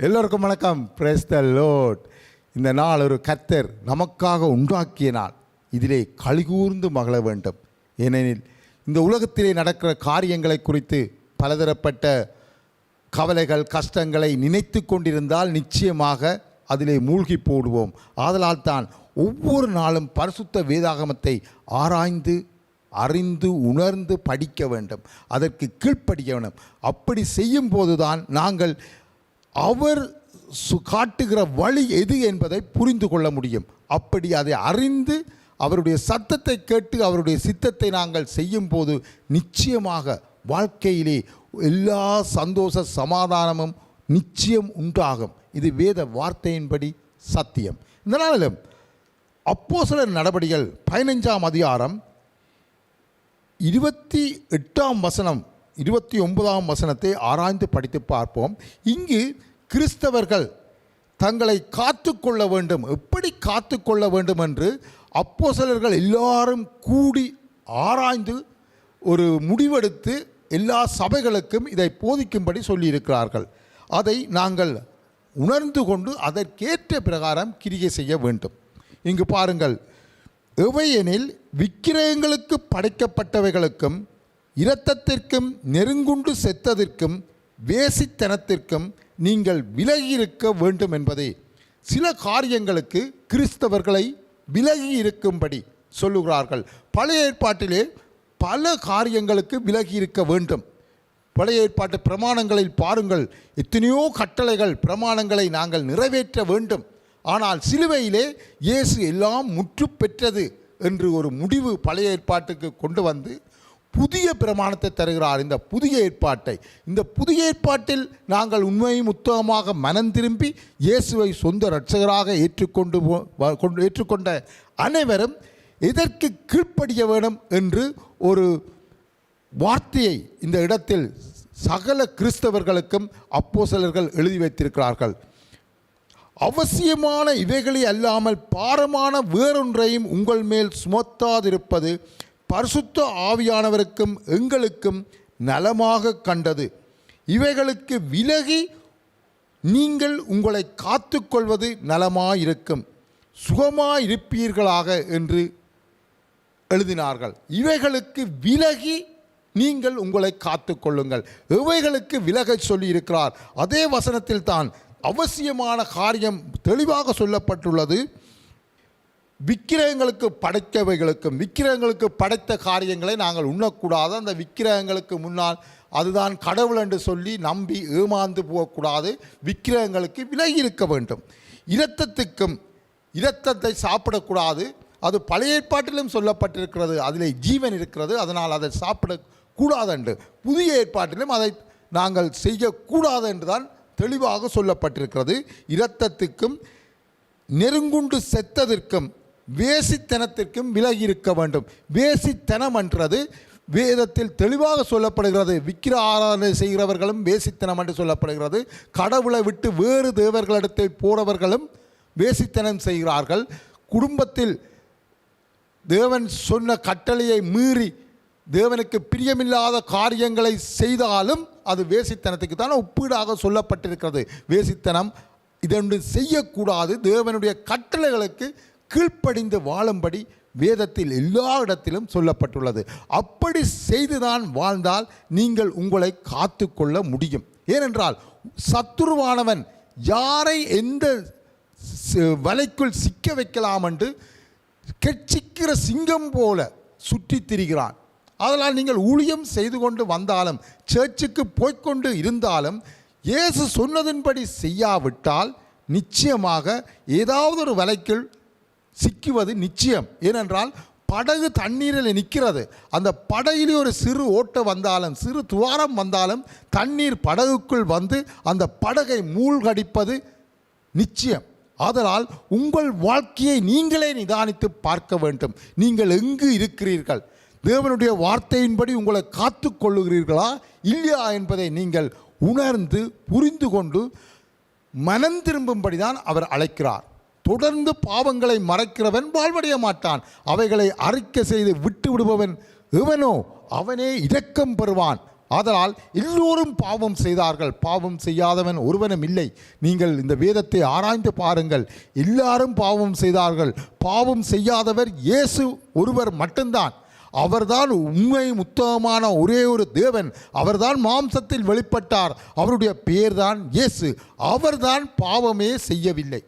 எல்லோருக்கும் வணக்கம். Praise the Lord. இந்த நாள் ஒரு கர்த்தர் நமக்காக உண்டாக்கிய நாள். இதிலே களிகூர்ந்து மகிழ வேண்டும். ஏனெனில் இந்த உலகத்திலே நடக்கிற காரியங்களை குறித்து பலதரப்பட்ட கவலைகள் கஷ்டங்களை நினைத்து கொண்டிருந்தால் நிச்சயமாக அதிலே மூழ்கி போடுவோம். ஆதலால் தான் ஒவ்வொரு நாளும் பரிசுத்த வேதாகமத்தை ஆராய்ந்து அறிந்து உணர்ந்து படிக்க வேண்டும், அதற்கு கீழ்ப்படிய வேண்டும். அப்படி செய்யும் போதுதான் நாங்கள் அவர் காட்டுகிற வழி எது என்பதை புரிந்து கொள்ள முடியும். அப்படி அதை அறிந்து அவருடைய சத்தத்தை கேட்டு அவருடைய சித்தத்தை நாங்கள் செய்யும் போது நிச்சயமாக வாழ்க்கையிலே எல்லா சந்தோஷ சமாதானமும் நிச்சயம் உண்டாகும். இது வேத வார்த்தையின்படி சத்தியம். இந்த நாளிலும் அப்போஸ்தலர் நடபடிகள் 15ஆம் அதிகாரம் 28ஆம் வசனம் 29ஆம் வசனத்தை ஆராய்ந்து படித்து பார்ப்போம். இங்கு கிறிஸ்தவர்கள் தங்களை காத்து கொள்ள வேண்டும், எப்படி காத்து கொள்ள வேண்டும் என்று அப்போஸ்தலர்கள் எல்லாரும் கூடி ஆராய்ந்து ஒரு முடிவெடுத்து எல்லா சபைகளுக்கும் இதை போதிக்கும்படி சொல்லியிருக்கிறார்கள். அதை நாங்கள் உணர்ந்து கொண்டு அதற்கேற்ற பிரகாரம் கிரியை செய்ய வேண்டும். இங்கு பாருங்கள், எவையெனில் விக்கிரகங்களுக்கு படைக்கப்பட்டவைகளுக்கும் இரத்தத்திற்கும் நெருங்குண்டு செத்ததற்கும் வேசித்தனத்திற்கும் நீங்கள் விலகியிருக்க வேண்டும் என்பதே. சில காரியங்களுக்கு கிறிஸ்தவர்களை விலகி இருக்கும்படி சொல்லுகிறார்கள். பழைய ஏற்பாட்டிலே பல காரியங்களுக்கு விலகி இருக்க வேண்டும். பழைய ஏற்பாட்டு பிரமாணங்களில் பாருங்கள், எத்தனையோ கட்டளைகள் பிரமாணங்களை நாங்கள் நிறைவேற்ற வேண்டும். ஆனால் சிலுவையிலே இயேசு எல்லாம் முற்று பெற்றது என்று ஒரு முடிவு பழைய ஏற்பாட்டுக்கு கொண்டு வந்து புதிய பிரமாணத்தை தருகிறார். இந்த புதிய ஏற்பாட்டில் நாங்கள் உண்மையும் உத்தமமாக மனம் திரும்பி இயேசுவை சொந்த இரட்சகராக ஏற்றுக்கொண்ட அனைவரும் இதற்கு கீழ்ப்படிய வேண்டும் என்று ஒரு வார்த்தையை இந்த இடத்தில் சகல கிறிஸ்தவர்களுக்கும் அப்போஸ்தலர்கள் எழுதி வைத்திருக்கிறார்கள். அவசியமான இவைகளை அல்லாமல் பாரமான வேறொன்றையும் உங்கள் மேல் சுமத்தாதிருப்பது பரிசுத்த ஆவியானவருக்கும் எங்களுக்கும் நலமாக கண்டது. இவைகளுக்கு விலகி நீங்கள் உங்களை காத்து கொள்வது நலமாயிருக்கும், சுகமாயிருப்பீர்களாக என்று எழுதினார்கள். இவைகளுக்கு விலகி நீங்கள் உங்களை காத்து கொள்ளுங்கள். இவைகளுக்கு விலக சொல்லி இருக்கிறார். அதே வசனத்தில் தான் அவசியமான காரியம் தெளிவாக சொல்லப்பட்டுள்ளது. விக்கிரகங்களுக்கு படைத்தவைகளுக்கும் விக்கிரகங்களுக்கு படைத்த காரியங்களை நாங்கள் உண்ணக்கூடாது. அந்த விக்கிரகங்களுக்கு முன்னால் அதுதான் கடவுள் என்று சொல்லி நம்பி ஏமாந்து போகக்கூடாது. விக்கிரகங்களுக்கு விலகி இருக்க வேண்டும். இரத்தத்தை சாப்பிடக்கூடாது. அது பழைய ஏற்பாட்டிலும் சொல்லப்பட்டிருக்கிறது, அதிலே ஜீவன் இருக்கிறது, அதனால் அதை சாப்பிடக்கூடாது என்று. புதிய ஏற்பாட்டிலும் அதை நாங்கள் செய்யக்கூடாது என்று தான் தெளிவாக சொல்லப்பட்டிருக்கிறது. இரத்தத்துக்கும் நெருங்குண்டு செத்ததற்கும் வேசித்தனத்திற்கும் விலகி இருக்க வேண்டும். வேசித்தனம் என்றது வேதத்தில் தெளிவாக சொல்லப்படுகிறது. விக்கிர ஆராதனை செய்கிறவர்களும் வேசித்தனம் என்று சொல்லப்படுகிறது. கடவுளை விட்டு வேறு தேவர்களிடத்தில் போறவர்களும் வேசித்தனம் செய்கிறார்கள். குடும்பத்தில் தேவன் சொன்ன கட்டளையை மீறி தேவனுக்கு பிரியமில்லாத காரியங்களை செய்தாலும் அது வேசித்தனத்துக்கு தான் ஒப்பீடாக சொல்லப்பட்டிருக்கிறது. வேசித்தனம் இதொன்று செய்யக்கூடாது. தேவனுடைய கட்டளைகளுக்கு கீழ்ப்படிந்து வாழும்படி வேதத்தில் எல்லா இடத்திலும் சொல்லப்பட்டுள்ளது. அப்படி செய்துதான் வாழ்ந்தால் நீங்கள் உங்களை காத்து கொள்ள முடியும். ஏனென்றால் சத்துருவானவன் யாரை எந்த வலைக்குள் சிக்க வைக்கலாம் என்று கெட்சிக்கிற சிங்கம் போல சுற்றி திரிகிறான். அதனால் நீங்கள் ஊழியம் செய்து கொண்டு வந்தாலும் சர்ச்சுக்கு போய்கொண்டு இருந்தாலும் இயேசு சொன்னதின்படி செய்யாவிட்டால் நிச்சயமாக ஏதாவது ஒரு வலைக்குள் சிக்குவது நிச்சயம். ஏனென்றால் படகு தண்ணீரில் நிற்கிறது. அந்த படகிலே ஒரு சிறு ஓட்டை வந்தாலும் சிறு துவாரம் வந்தாலும் தண்ணீர் படகுக்குள் வந்து அந்த படகை மூழ்கடிப்பது நிச்சயம். ஆதலால் உங்கள் வாழ்க்கையை நீங்களே நிதானித்து பார்க்க வேண்டும். நீங்கள் எங்கு இருக்கிறீர்கள்? தேவனுடைய வார்த்தையின்படி உங்களை காத்து கொள்ளுகிறீர்களா இல்லையா என்பதை நீங்கள் உணர்ந்து புரிந்து கொண்டு மனம் திரும்பும்படி தான் அவர் அழைக்கிறார். தொடர்ந்து பாவங்களை மறைக்கிறவன் வாழ்வடைய மாட்டான். அவைகளை அறிக்கை செய்து விட்டு விடுபவன் எவனோ அவனே இரக்கம் பெறுவான். ஆதலால் எல்லோரும் பாவம் செய்தார்கள், பாவம் செய்யாதவன் ஒருவனும் இல்லை. நீங்கள் இந்த வேதத்தை ஆராய்ந்து பாருங்கள். எல்லாரும் பாவம் செய்தார்கள். பாவம் செய்யாதவர் இயேசு ஒருவர் மட்டும்தான். அவர்தான் உண்மை உத்தமமான ஒரே ஒரு தேவன். அவர்தான் மாம்சத்தில் வெளிப்பட்டார். அவருடைய பெயர்தான் இயேசு. அவர்தான் பாவமே செய்யவில்லை.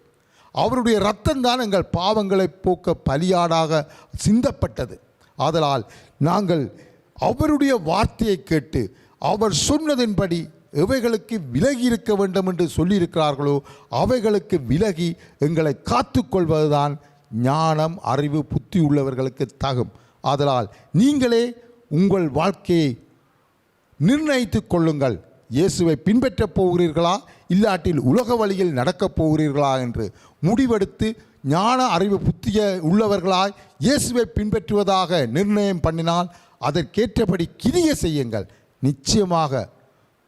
அவருடைய இரத்தம்தான் எங்கள் பாவங்களை போக்க பலியாடாக சிந்தப்பட்டது. ஆதலால் நாங்கள் அவருடைய வார்த்தையை கேட்டு அவர் சொன்னதின்படி எவைகளுக்கு விலகி இருக்க வேண்டும் என்று சொல்லியிருக்கிறார்களோ அவைகளுக்கு விலகி எங்களை காத்து கொள்வதுதான் ஞானம், அறிவு, புத்தி உள்ளவர்களுக்கு தகும். ஆதலால் நீங்களே உங்கள் வாழ்க்கையை நிர்ணயித்து கொள்ளுங்கள். இயேசுவை பின்பற்றப் போகிறீர்களா, இல்லாட்டில் உலக வழியில் நடக்கப் போகிறீர்களா என்று முடிவெடுத்து ஞான, அறிவு, புத்திய உள்ளவர்களாய் இயேசுவை பின்பற்றுவதாக நிர்ணயம் பண்ணினால் அதற்கேற்றபடி கிரிய செய்யுங்கள். நிச்சயமாக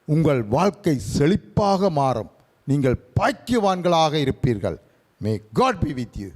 உங்கள் வாழ்க்கை செழிப்பாக மாறும். நீங்கள் பாக்கியவான்களாக இருப்பீர்கள். May God be with you.